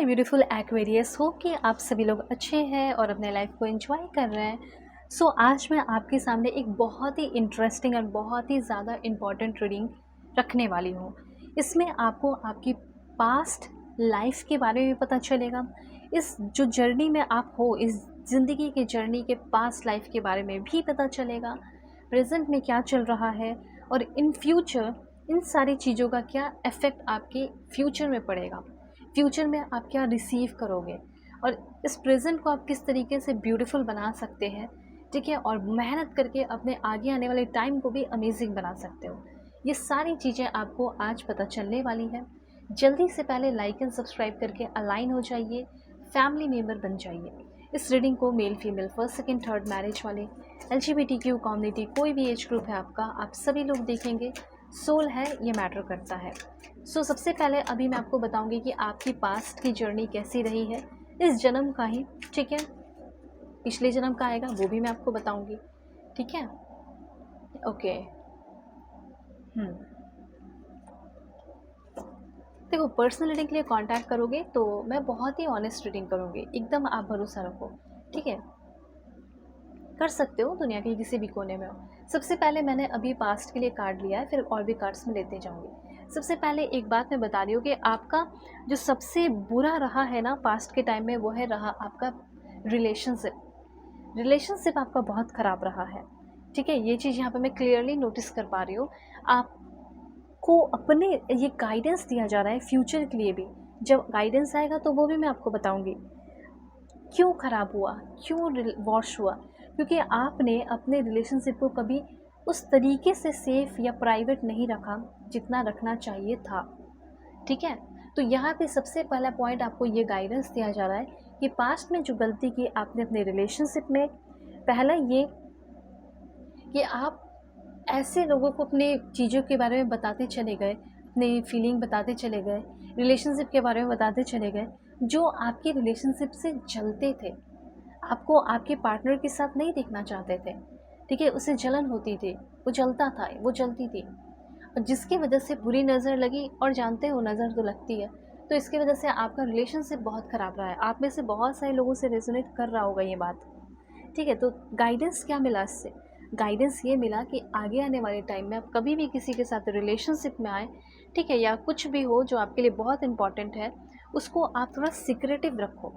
My beautiful Aquarius, hope कि आप सभी लोग अच्छे हैं और अपने लाइफ को एंजॉय कर रहे हैं। आज मैं आपके सामने एक बहुत ही इंटरेस्टिंग और बहुत ही ज़्यादा इम्पॉर्टेंट रीडिंग रखने वाली हूँ। इसमें आपको आपकी पास्ट लाइफ के बारे में पता चलेगा। इस जो जर्नी में आप हो, इस ज़िंदगी के जर्नी के पास्ट लाइफ के बारे में भी पता चलेगा। प्रेजेंट में क्या चल रहा है और इन फ्यूचर इन सारी चीज़ों का क्या इफ़ेक्ट आपके फ्यूचर में पड़ेगा। फ्यूचर में आप क्या रिसीव करोगे और इस प्रेजेंट को आप किस तरीके से ब्यूटीफुल बना सकते हैं, ठीक है, और मेहनत करके अपने आगे आने वाले टाइम को भी अमेजिंग बना सकते हो। ये सारी चीज़ें आपको आज पता चलने वाली है। जल्दी से पहले लाइक एंड सब्सक्राइब करके अलाइन हो जाइए, फैमिली मेम्बर बन जाइए। इस रीडिंग को male female first second third marriage वाले, LGBTQ कम्युनिटी, कोई भी एज ग्रुप है आपका, आप सभी लोग देखेंगे। सोल है, ये मैटर करता है। सबसे पहले अभी मैं आपको बताऊंगी कि आपकी पास्ट की जर्नी कैसी रही है, इस जन्म का ही, ठीक है। पिछले जन्म का आएगा वो भी मैं आपको बताऊंगी, ठीक है। ओके। देखो, पर्सनल रीडिंग के लिए कांटेक्ट करोगे तो मैं बहुत ही ऑनेस्ट रीडिंग करूँगी, एकदम आप भरोसा रखो, ठीक है। कर सकते हो, दुनिया के किसी भी कोने में हो। सबसे पहले मैंने अभी पास्ट के लिए कार्ड लिया है, फिर और भी कार्ड्स में लेते जाऊंगी। सबसे पहले एक बात मैं बता रही हूँ कि आपका जो सबसे बुरा रहा है ना पास्ट के टाइम में, वो है रहा आपका रिलेशनशिप आपका बहुत ख़राब रहा है, ठीक है। ये चीज़ यहाँ पे मैं क्लियरली नोटिस कर पा रही हूँ। आपको अपने ये गाइडेंस दिया जा रहा है फ्यूचर के लिए भी। जब गाइडेंस आएगा तो वो भी मैं आपको बताऊँगी क्यों ख़राब हुआ, क्यों वॉश हुआ, क्योंकि आपने अपने रिलेशनशिप को कभी उस तरीके से सेफ या प्राइवेट नहीं रखा जितना रखना चाहिए था, ठीक है। तो यहाँ पे सबसे पहला पॉइंट आपको ये गाइडेंस दिया जा रहा है कि पास्ट में जो गलती की आपने अपने रिलेशनशिप में, पहला ये कि आप ऐसे लोगों को अपने चीज़ों के बारे में बताते चले गए, अपनी फीलिंग बताते चले गए, रिलेशनशिप के बारे में बताते चले गए, जो आपके रिलेशनशिप से जलते थे, आपको आपके पार्टनर के साथ नहीं देखना चाहते थे, ठीक है। उसे जलन होती थी, वो जलता था, वो जलती थी, और जिसकी वजह से बुरी नज़र लगी, और जानते हो नज़र तो लगती है। तो इसकी वजह से आपका रिलेशनशिप बहुत ख़राब रहा है। आप में से बहुत सारे लोगों से रेजोनेट कर रहा होगा ये बात, ठीक है। तो गाइडेंस क्या मिला इससे? गाइडेंस ये मिला कि आगे आने वाले टाइम में आप कभी भी किसी के साथ रिलेशनशिप में आए, ठीक है, या कुछ भी हो जो आपके लिए बहुत इंपॉर्टेंट है, उसको आप थोड़ा सिक्रेटिव रखो।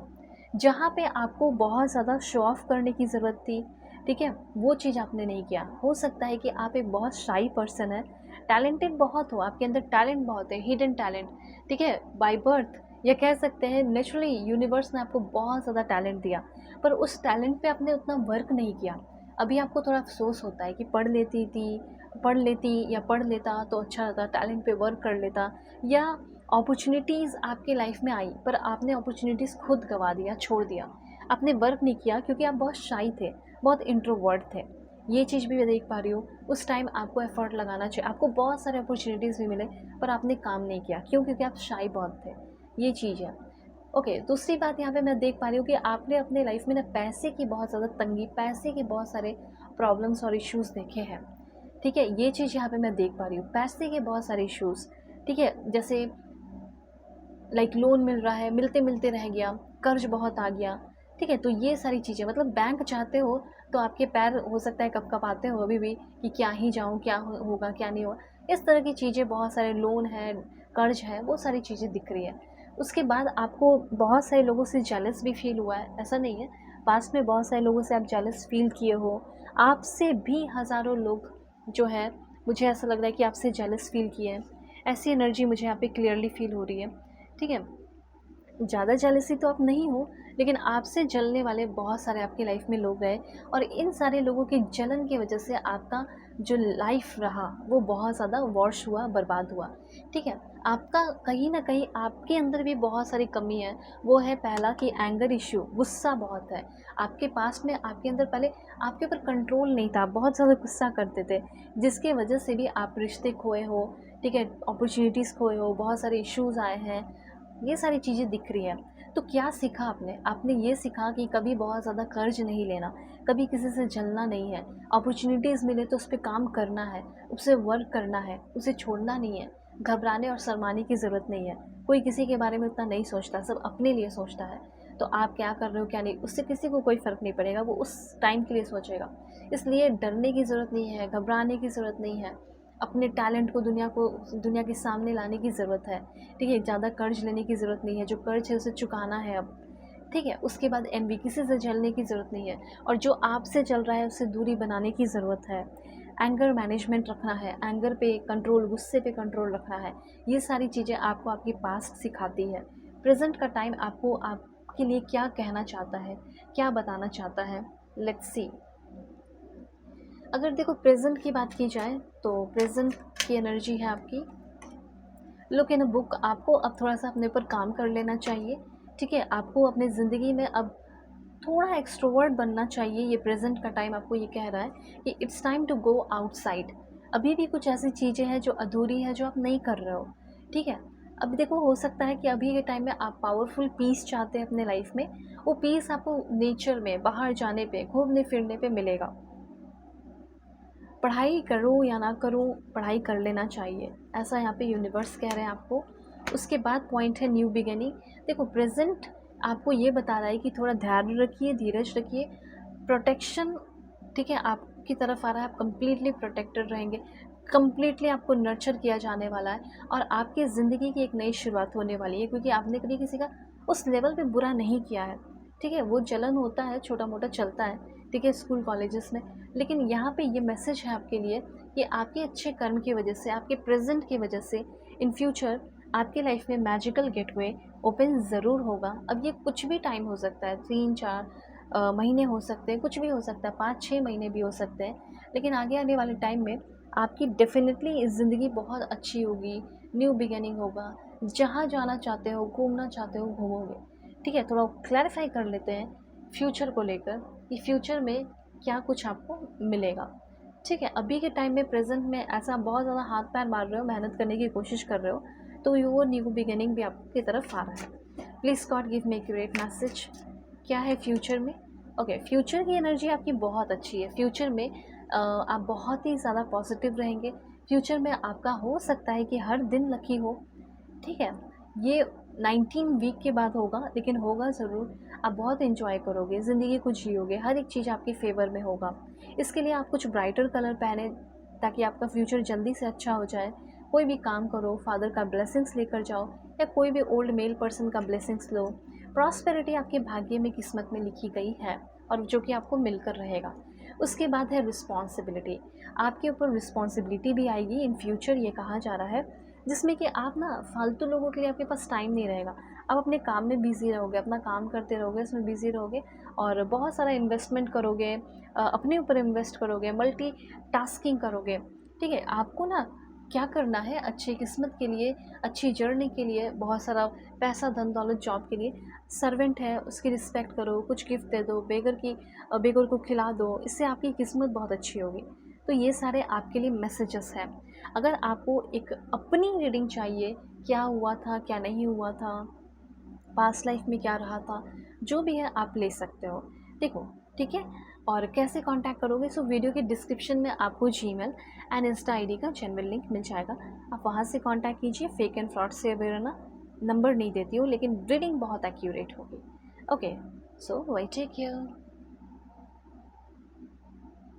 जहाँ पे आपको बहुत ज़्यादा शो ऑफ करने की ज़रूरत थी, ठीक है, वो चीज़ आपने नहीं किया। हो सकता है कि आप एक बहुत शाई पर्सन है, टैलेंटेड बहुत हो, आपके अंदर टैलेंट बहुत है, हिडन टैलेंट, ठीक है, बाय बर्थ, या कह सकते हैं नेचुरली यूनिवर्स ने आपको बहुत ज़्यादा टैलेंट दिया, पर उस टैलेंट पे आपने उतना वर्क नहीं किया। अभी आपको थोड़ा अफसोस होता है कि पढ़ लेती या पढ़ लेता तो अच्छा होता, टैलेंट पे वर्क कर लेता, या अपॉर्चुनिटीज़ आपके लाइफ में आई पर आपने अपॉर्चुनिटीज़ खुद गंवा दिया, छोड़ दिया, आपने वर्क नहीं किया क्योंकि आप बहुत शाई थे, बहुत इंट्रोवर्ट थे। ये चीज़ भी मैं देख पा रही हूँ। उस टाइम आपको एफ़र्ट लगाना चाहिए, आपको बहुत सारे अपॉर्चुनिटीज़ भी मिले पर आपने काम नहीं किया, क्यों? क्योंकि आप शाई बहुत थे। ये चीज़ है। ओके, दूसरी बात यहाँ पे मैं देख पा रही हूँ कि आपने अपने लाइफ में ना पैसे की बहुत ज़्यादा तंगी, पैसे के बहुत सारे प्रॉब्लम्स और इश्यूज़ देखे हैं, ठीक है। ये चीज़ यहाँ पे मैं देख पा रही हूँ, पैसे के बहुत सारे इश्यूज़, ठीक है। जैसे लाइक लोन मिल रहा है, मिलते मिलते रह गया, कर्ज बहुत आ गया, ठीक है। तो ये सारी चीज़ें, मतलब बैंक चाहते हो तो आपके पैर हो सकता है कँपकँपाते हो अभी भी कि क्या ही जाऊँ, क्या होगा क्या नहीं होगा। इस तरह की चीज़ें, बहुत सारे लोन है, कर्ज है, वो सारी चीज़ें दिख रही है। उसके बाद आपको बहुत सारे लोगों से जेलस भी फील हुआ है, ऐसा नहीं है, पास्ट में बहुत सारे लोगों से आप जेलस फील किए हो। आपसे भी हज़ारों लोग जो है, मुझे ऐसा लग रहा है कि आपसे जेलस फील किए हैं। ऐसी एनर्जी मुझे यहाँ पे क्लियरली फील हो रही है, ठीक है। ज़्यादा जेलसी तो आप नहीं हो, लेकिन आपसे जलने वाले बहुत सारे आपकी लाइफ में लोग गए, और इन सारे लोगों की जलन की वजह से आपका जो लाइफ रहा वो बहुत ज़्यादा वॉश हुआ, बर्बाद हुआ, ठीक है। आपका कहीं ना कहीं आपके अंदर भी बहुत सारी कमी है। वो है पहला कि एंगर इश्यू, गुस्सा बहुत है आपके पास में। आपके अंदर पहले आपके ऊपर कंट्रोल नहीं था, आप बहुत ज़्यादा गुस्सा करते थे, जिसके वजह से भी आप रिश्ते खोए हो, ठीक है, अपॉर्चुनिटीज़ खोए हो, बहुत सारे इश्यूज़ आए हैं। ये सारी चीज़ें दिख रही हैं। तो क्या सीखा आपने? आपने ये सीखा कि कभी बहुत ज़्यादा कर्ज नहीं लेना, कभी किसी से जलना नहीं है, अपॉर्चुनिटीज़ मिले तो उस पे काम करना है, उससे वर्क करना है, उसे छोड़ना नहीं है। घबराने और शर्माने की ज़रूरत नहीं है। कोई किसी के बारे में उतना नहीं सोचता, सब अपने लिए सोचता है। तो आप क्या कर रहे हो क्या नहीं, उससे किसी को कोई फ़र्क नहीं पड़ेगा, वो उस टाइम के लिए सोचेगा। इसलिए डरने की ज़रूरत नहीं है, घबराने की ज़रूरत नहीं है। अपने टैलेंट को दुनिया के सामने लाने की ज़रूरत है, ठीक है? ज़्यादा कर्ज़ लेने की ज़रूरत नहीं है, जो कर्ज़ है उसे चुकाना है अब, ठीक है? उसके बाद एनवी किसी से जलने की ज़रूरत नहीं है, और जो आपसे चल रहा है उससे दूरी बनाने की ज़रूरत है। एंगर मैनेजमेंट रखना है, एंगर पे कंट्रोल, गुस्से पे कंट्रोल रखना है। ये सारी चीज़ें आपको आपकी पास्ट सिखाती है। प्रेज़ेंट का टाइम आपको आपके लिए क्या कहना चाहता है, क्या बताना चाहता है, लेट्स सी। अगर देखो प्रेज़ेंट की बात की जाए तो प्रेज़ेंट की एनर्जी है आपकी लुक इन अ बुक। आपको अब थोड़ा-सा अपने ऊपर काम कर लेना चाहिए, ठीक है? आपको अपनी ज़िंदगी में अब थोड़ा एक्सट्रोवर्ट बनना चाहिए। ये प्रेज़ेंट का टाइम आपको ये कह रहा है कि it's time to go outside. अभी भी कुछ ऐसी चीज़ें हैं जो अधूरी हैं, जो आप नहीं कर रहे हो, ठीक है? अब देखो हो सकता है कि अभी के टाइम में आप पावरफुल पीस चाहते हैं अपने लाइफ़ में, वो पीस आपको नेचर में, बाहर जाने पे, घूमने-फिरने पे मिलेगा। पढ़ाई करूँ या ना करूँ, पढ़ाई कर लेना चाहिए, ऐसा यहाँ पे यूनिवर्स कह रहे हैं आपको। उसके बाद पॉइंट है न्यू बिगिनिंग। देखो प्रेज़ेंट आपको ये बता रहा है कि थोड़ा धैर्य रखिए, धीरज रखिए, प्रोटेक्शन, ठीक है, आपकी तरफ आ रहा है, आप कंप्लीटली प्रोटेक्टेड रहेंगे, कंप्लीटली आपको नर्चर किया जाने वाला है, और आपकी ज़िंदगी की एक नई शुरुआत होने वाली है, क्योंकि आपने कभी किसी का उस लेवल पे बुरा नहीं किया है, ठीक है? वो जलन होता है, छोटा-मोटा चलता है, ठीक है, स्कूल कॉलेजेस में। लेकिन यहाँ पे ये मैसेज है आपके लिए कि आपके अच्छे कर्म की वजह से, आपके प्रेज़ेंट की वजह से इन फ्यूचर आपके लाइफ में मैजिकल गेटवे ओपन ज़रूर होगा। अब ये कुछ भी टाइम हो सकता है, 3-4 महीने हो सकते हैं, कुछ भी हो सकता है, 5-6 महीने भी हो सकते हैं। लेकिन आगे आने वाले टाइम में आपकी डेफ़िनेटली ज़िंदगी बहुत अच्छी होगी, न्यू बिगिनिंग होगा। जहाँ जाना चाहते हो, घूमना चाहते हो, घूमोगे, ठीक है? थोड़ा क्लैरिफ़ाई कर लेते हैं फ्यूचर को लेकर कि फ्यूचर में क्या कुछ आपको मिलेगा, ठीक है? अभी के टाइम में प्रेज़ेंट में ऐसा बहुत ज़्यादा हाथ पैर मार रहे हो, मेहनत करने की कोशिश कर रहे हो, तो ये वो न्यू बिगिनिंग भी आपकी तरफ आ रहा है। Please God give me accurate message, क्या है फ्यूचर में? ओके, फ्यूचर की एनर्जी आपकी बहुत अच्छी है। फ्यूचर में आप बहुत ही ज़्यादा पॉजिटिव रहेंगे। फ्यूचर में आपका हो सकता है कि हर दिन लकी हो, ठीक है? ये 19 वीक के बाद होगा, लेकिन होगा ज़रूर। आप बहुत एंजॉय करोगे, ज़िंदगी को जियोगे, हर एक चीज़ आपके फेवर में होगा। इसके लिए आप कुछ ब्राइटर कलर पहने ताकि आपका फ्यूचर जल्दी से अच्छा हो जाए। कोई भी काम करो, फादर का ब्लेसिंग्स लेकर जाओ, या कोई भी ओल्ड मेल पर्सन का ब्लेसिंग्स लो। प्रॉस्पेरिटी आपके भाग्य में, किस्मत में लिखी गई है, और जो कि आपको मिलकर रहेगा। उसके बाद है रिस्पॉन्सिबिलिटी। आपके ऊपर रिस्पॉन्सिबिलिटी भी आएगी इन फ्यूचर, ये कहा जा रहा है, जिसमें कि आप ना फालतू लोगों के लिए आपके पास टाइम नहीं रहेगा। आप अपने काम में बिज़ी रहोगे, अपना काम करते रहोगे, उसमें बिज़ी रहोगे, और बहुत सारा इन्वेस्टमेंट करोगे, अपने ऊपर इन्वेस्ट करोगे, मल्टीटास्किंग करोगे, ठीक है? आपको ना क्या करना है, अच्छी किस्मत के लिए, अच्छी जर्नी के लिए, बहुत सारा पैसा, धन दौलत, जॉब के लिए, सर्वेंट है उसकी रिस्पेक्ट करो, कुछ गिफ्ट दे दो, बेगर को खिला दो, इससे आपकी किस्मत बहुत अच्छी होगी। तो ये सारे आपके लिए मैसेजेस हैं। अगर आपको एक अपनी रीडिंग चाहिए, क्या हुआ था, क्या नहीं हुआ था, पास्ट लाइफ में क्या रहा था, जो भी है आप ले सकते हो, देखो, ठीक है? और कैसे कांटेक्ट करोगे? सो वीडियो के डिस्क्रिप्शन में आपको जीमेल एंड इंस्टा आईडी का जेन्युइन लिंक मिल जाएगा। आप वहाँ से कांटेक्ट कीजिए। फेक एंड फ्रॉड से अवेयर रहना। नंबर नहीं देती हूँ, लेकिन रीडिंग बहुत एक्यूरेट होगी। ओके, सो बाय, टेक केयर।